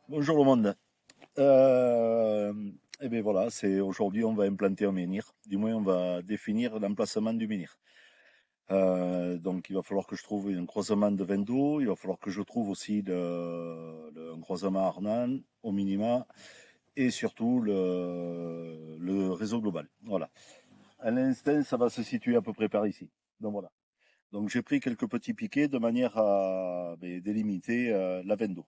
Bonjour le monde. Euh, et bien voilà, c'est aujourd'hui on va implanter un menhir. Du moins on va définir l'emplacement du menhir. Donc il va falloir que je trouve un croisement de vin d'eau. Il va falloir que je trouve aussi un croisement Arnan au minima et surtout le réseau global. Voilà. À l'instant, ça va se situer à peu près par ici. Donc voilà. Donc j'ai pris quelques petits piquets de manière à délimiter la veine d'eau.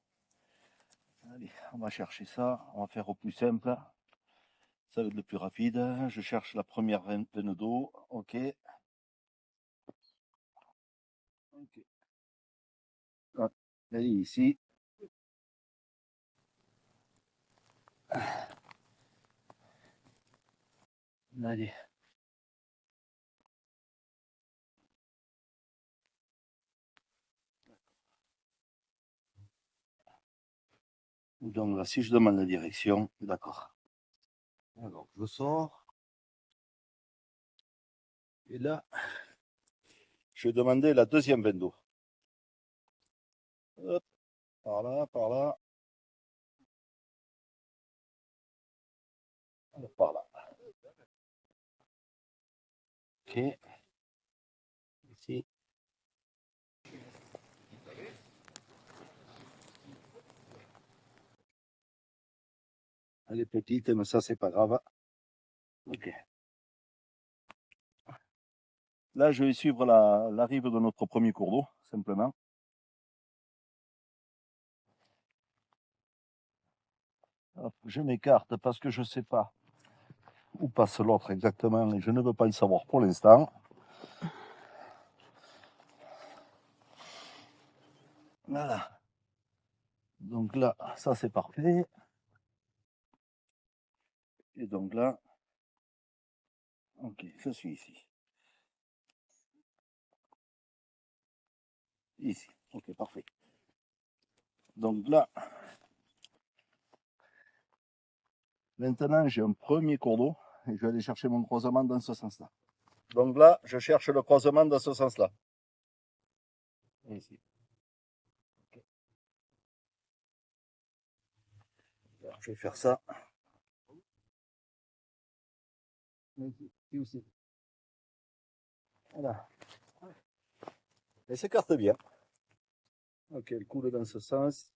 Allez, on va chercher ça. On va faire au plus simple. Ça va être le plus rapide. Je cherche la première veine d'eau. Ok. Ok. Ah, elle est ici. Allez. Donc là, si je demande la direction, d'accord. Alors, je sors. Et là, je vais demander la deuxième veine d'eau. Hop, par là, par là. Alors, par là. Ok. Ici. Elle est petite, mais ça, c'est pas grave. Ok. Là, je vais suivre la rive de notre premier cours d'eau, simplement. Hop, je m'écarte parce que je ne sais pas où passe l'autre exactement et je ne veux pas le savoir pour l'instant. Voilà. Donc là, ça c'est parfait. Et donc là, ok, je suis ici. Ici. Ok, parfait. Donc là, maintenant j'ai un premier cours d'eau et je vais aller chercher mon croisement dans ce sens-là. Donc là, je cherche le croisement dans ce sens-là. Ici. Okay. Alors, je vais faire ça. Ici aussi. Voilà. Elle s'écarte bien. Ok, elle coule dans ce sens.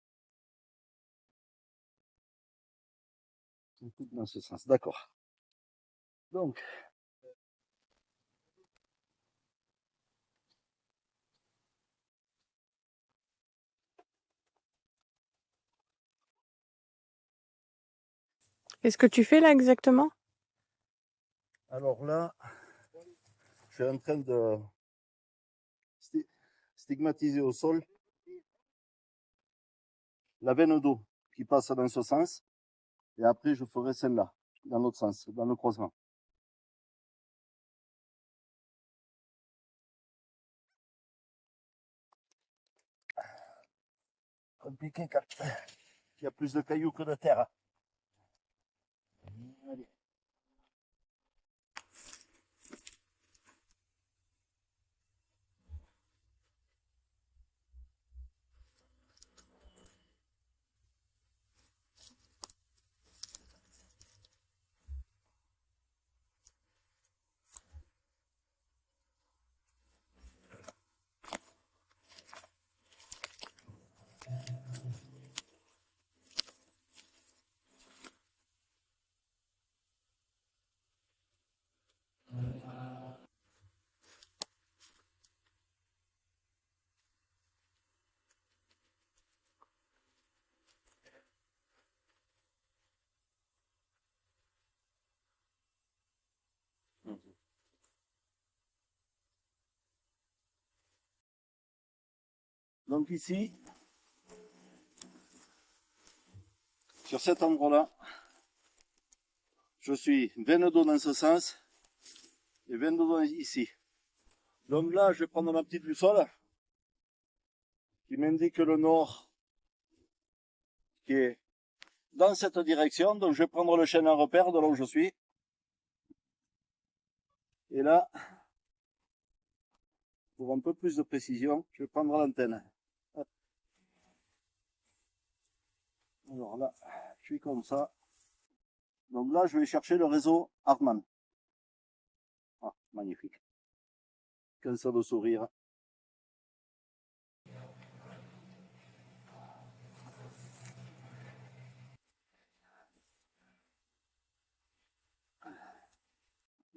Elle coule dans ce sens. D'accord. Donc, Qu'est-ce que tu fais là exactement? alors là, je suis en train de stigmatiser au sol la veine d'eau qui passe dans ce sens. Et après, je ferai celle-là, dans l'autre sens, dans le croisement. Compliqué quand il y a plus de cailloux que de terre. Allez. Donc ici, sur cet endroit-là, je suis veine d'eau dans ce sens et veine d'eau ici. Donc là, je vais prendre ma petite boussole qui m'indique le nord qui est dans cette direction. Donc je vais prendre le chêne en repère de là où je suis. Et là, pour un peu plus de précision, je vais prendre l'antenne. Alors là, je suis comme ça. Donc là, je vais chercher le réseau Hartmann. Ah, magnifique. Qu'un seul sourire.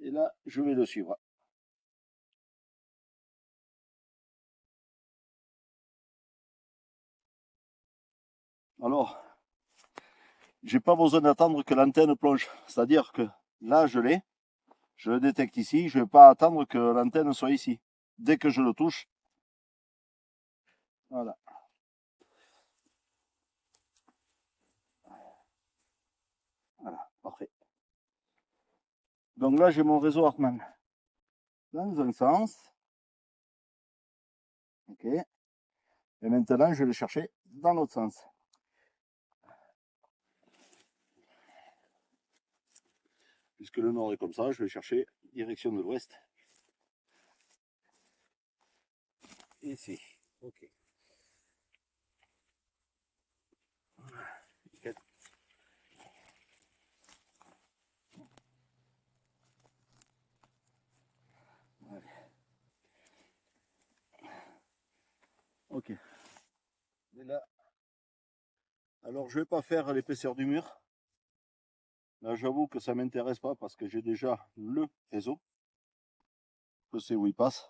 Et là, je vais le suivre. Alors, j'ai pas besoin d'attendre que l'antenne plonge. C'est-à-dire que là, je l'ai. Je le détecte ici. Je ne vais pas attendre que l'antenne soit ici. Dès que je le touche, voilà. Voilà, parfait. Donc là, j'ai mon réseau Hartmann dans un sens. Ok. Et maintenant, je vais le chercher dans l'autre sens. Puisque le nord est comme ça, je vais chercher direction de l'ouest. Ici. Ok. Nickel. Allez. Ok. Et là, alors je vais pas faire l'épaisseur du mur. Là, j'avoue que ça m'intéresse pas parce que j'ai déjà le réseau. Je sais où il passe.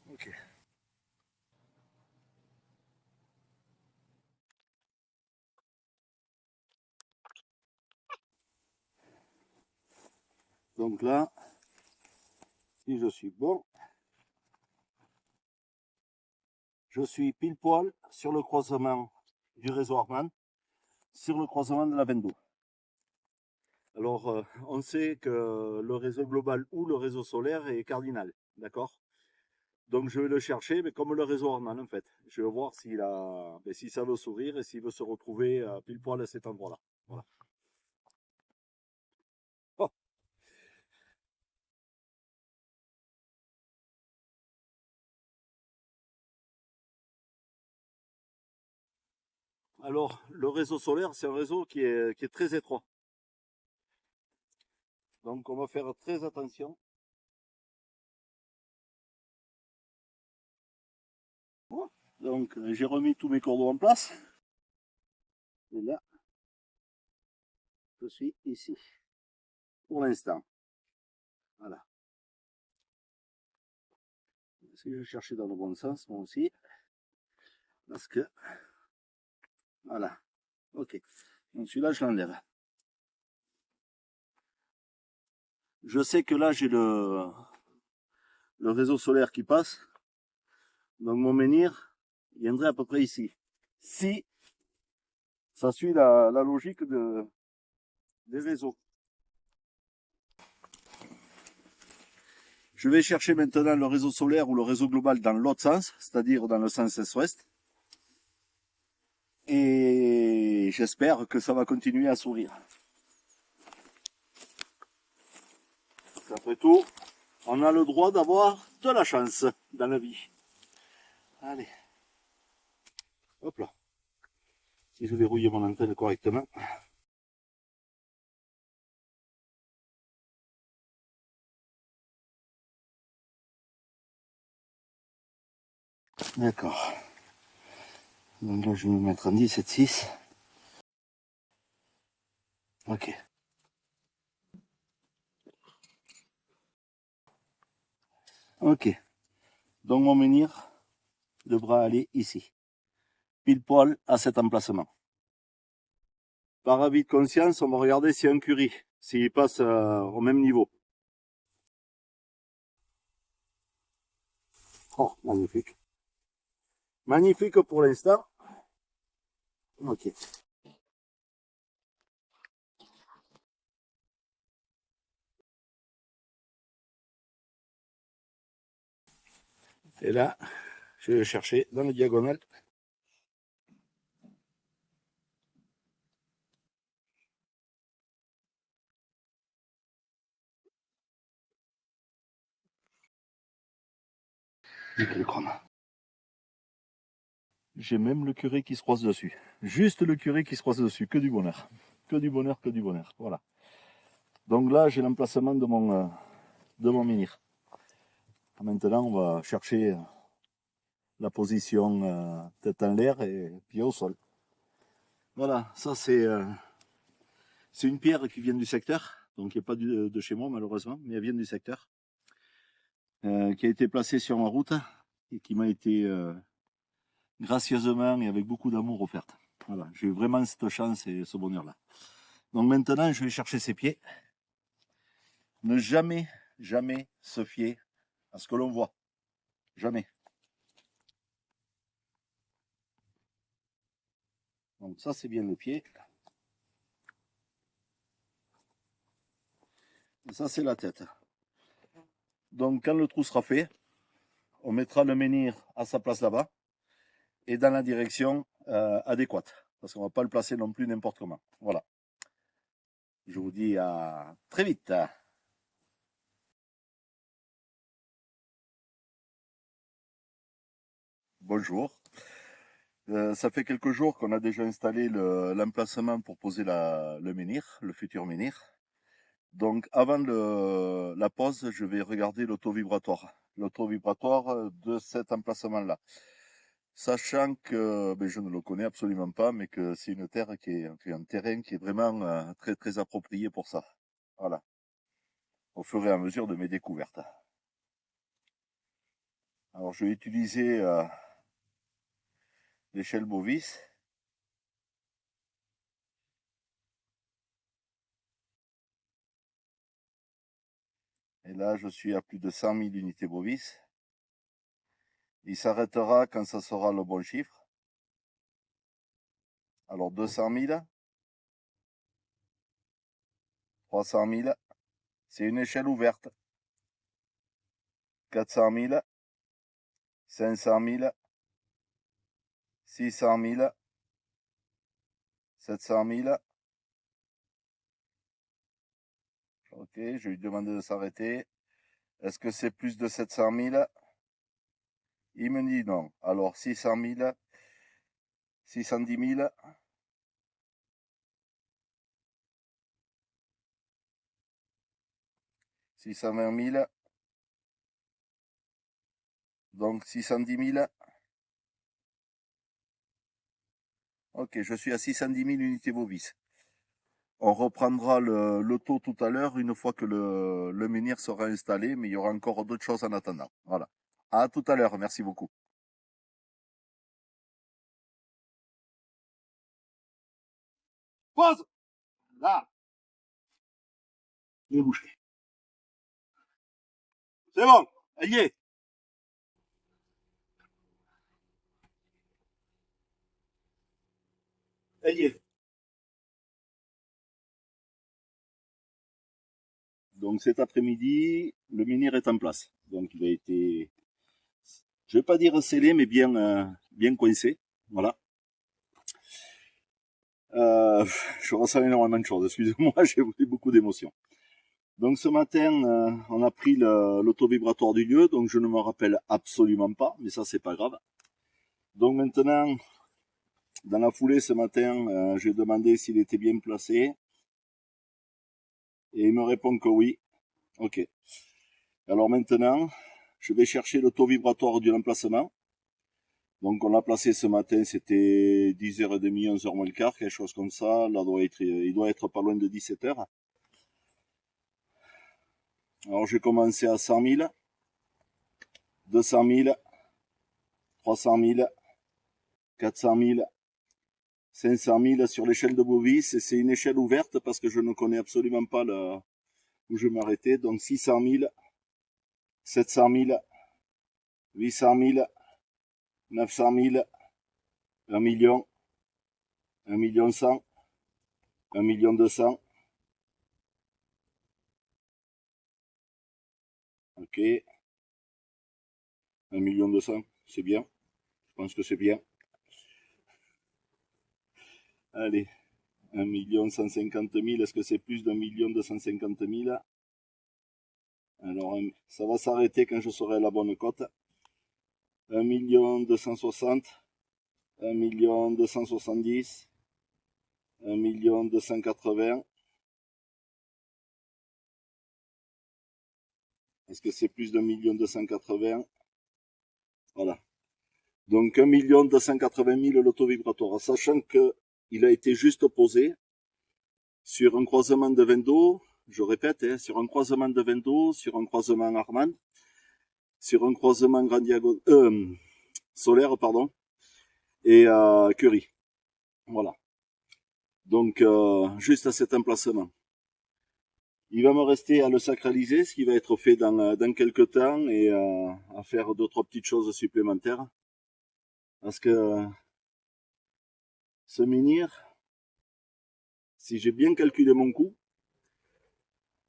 Ok. Donc là, si je suis bon, je suis pile poil sur le croisement du réseau Hartmann, sur le croisement de la 22. Alors, on sait que le réseau global ou le réseau solaire est cardinal, d'accord? Donc je vais le chercher, mais comme le réseau Hartmann en fait. Je vais voir si ça veut sourire et s'il veut se retrouver pile poil à cet endroit-là. Voilà. Oh. Alors, le réseau solaire, c'est un réseau qui est très étroit. Donc on va faire très attention. Oh. Donc j'ai remis tous mes cordons en place. Et là, je suis ici. Pour l'instant. Voilà. Si je cherchais dans le bon sens, moi aussi. Parce que, voilà. Ok. Donc celui-là, je l'enlève. Je sais que là, j'ai le réseau solaire qui passe. Donc mon menhir viendrait à peu près ici. Si ça suit la logique des réseaux. Je vais chercher maintenant le réseau solaire ou le réseau global dans l'autre sens, c'est-à-dire dans le sens est-ouest. Et j'espère que ça va continuer à sourire. Après tout, on a le droit d'avoir de la chance dans la vie. Allez. Hop là. Si je verrouille mon antenne correctement. D'accord. Donc là, je vais me mettre en 17,6. Ok. Ok. Donc mon menhir devra aller ici. Pile poil à cet emplacement. Par avis de conscience, on va regarder s'il y a un curry, s'il passe au même niveau. Oh, magnifique. Magnifique pour l'instant. Ok. Et là, je vais chercher dans la diagonale. Nickel chrome. J'ai même le curé qui se croise dessus. Juste le curé qui se croise dessus. Que du bonheur. Que du bonheur, que du bonheur. Voilà. Donc là, j'ai l'emplacement de mon menhir. Maintenant, on va chercher la position tête en l'air et pied au sol. Voilà, ça c'est une pierre qui vient du secteur. Donc il n'est pas de chez moi malheureusement, mais elle vient du secteur. Qui a été placée sur ma route et qui m'a été gracieusement et avec beaucoup d'amour offerte. Voilà, j'ai eu vraiment cette chance et ce bonheur-là. Donc maintenant, je vais chercher ses pieds. Ne jamais, jamais se fier à ce que l'on voit. Jamais. Donc ça, c'est bien le pied. Et ça, c'est la tête. Donc quand le trou sera fait, on mettra le menhir à sa place là-bas et dans la direction adéquate. Parce qu'on ne va pas le placer non plus n'importe comment. Voilà. Je vous dis à très vite. Bonjour. Ça fait quelques jours qu'on a déjà installé l'emplacement pour poser le menhir, le futur menhir. Donc avant la pause, je vais regarder l'auto-vibratoire. L'auto-vibratoire de cet emplacement-là. Sachant que je ne le connais absolument pas, mais que c'est une terre un terrain qui est vraiment très très approprié pour ça. Voilà. Au fur et à mesure de mes découvertes. Alors je vais utiliser l'échelle Bovis. Et là, je suis à plus de 100 000 unités Bovis. Il s'arrêtera quand ça sera le bon chiffre. Alors 200 000, 300 000, c'est une échelle ouverte. 400 000, 500 000, 600 000, 700 000. Ok, je lui demande de s'arrêter. Est-ce que c'est plus de 700 000? Il me dit non. Alors 600 000, 610 000, 620 000, donc 610 000. Ok, je suis à 610 000 unités Bovis. On reprendra le taux tout à l'heure une fois que le menhir sera installé, mais il y aura encore d'autres choses en attendant. Voilà. À tout à l'heure, merci beaucoup. Pause. Là. Il est bouché. C'est bon. Elle y est. Elle y est. Donc cet après-midi, le menhir est en place. Donc il a été, je vais pas dire scellé, mais bien coincé. Voilà. Je ressens énormément de choses. Excusez-moi, j'ai beaucoup d'émotions. Donc ce matin, on a pris l'auto-vibratoire du lieu, donc je ne me rappelle absolument pas, mais ça c'est pas grave. Donc maintenant, dans la foulée ce matin, j'ai demandé s'il était bien placé, et il me répond que oui. Ok. Alors maintenant, je vais chercher l'auto-vibratoire de l'emplacement. Donc on l'a placé ce matin, c'était 10h30, 11h moins le quart, quelque chose comme ça. Là, il doit être pas loin de 17h. Alors j'ai commencé à 100 000, 200 000, 300 000, 400 000, 500 000 sur l'échelle de Bovis. C'est une échelle ouverte parce que je ne connais absolument pas où je m'arrêtais. Donc 600 000, 700 000, 800 000, 900 000, 1 million, 1 million 100, 1 million 200. Ok. 1 million 200, c'est bien. Je pense que c'est bien. Allez. 1 million 150 000, est-ce que c'est plus d'1 million 250 000? Alors, ça va s'arrêter quand je serai à la bonne cote. 1 million 260, 1 270 000, 1 280 000. Est-ce que c'est plus d'1 280 000? Voilà. Donc 1 280 000 loto vibratoire, sachant que il a été juste posé sur un croisement de Vendo, je répète, hein, sur un croisement de Vendo, sur un croisement Arman, sur un croisement Grand Diagonal, Solaire, pardon, et Curie. Voilà. Donc juste à cet emplacement. Il va me rester à le sacraliser, ce qui va être fait dans quelques temps, et à faire 2-3 petites choses supplémentaires. Parce que ce menhir, si j'ai bien calculé mon coût,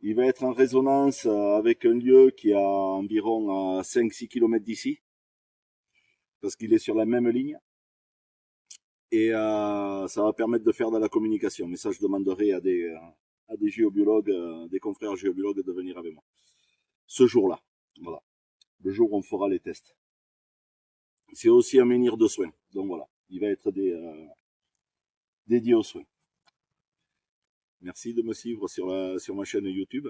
il va être en résonance avec un lieu qui est à environ 5-6 km d'ici, parce qu'il est sur la même ligne. Et ça va permettre de faire de la communication. Mais ça, je demanderai à des géobiologues, des confrères géobiologues de venir avec moi. Ce jour-là, voilà. Le jour où on fera les tests. C'est aussi un menhir de soins. Donc voilà, il va être dédié aux soins. Merci de me suivre sur ma chaîne YouTube.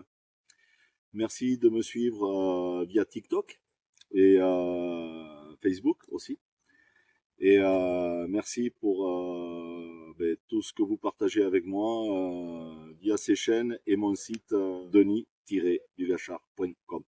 Merci de me suivre via TikTok et Facebook aussi. Et merci pour tout ce que vous partagez avec moi via ces chaînes et mon site denis-dugachard.com.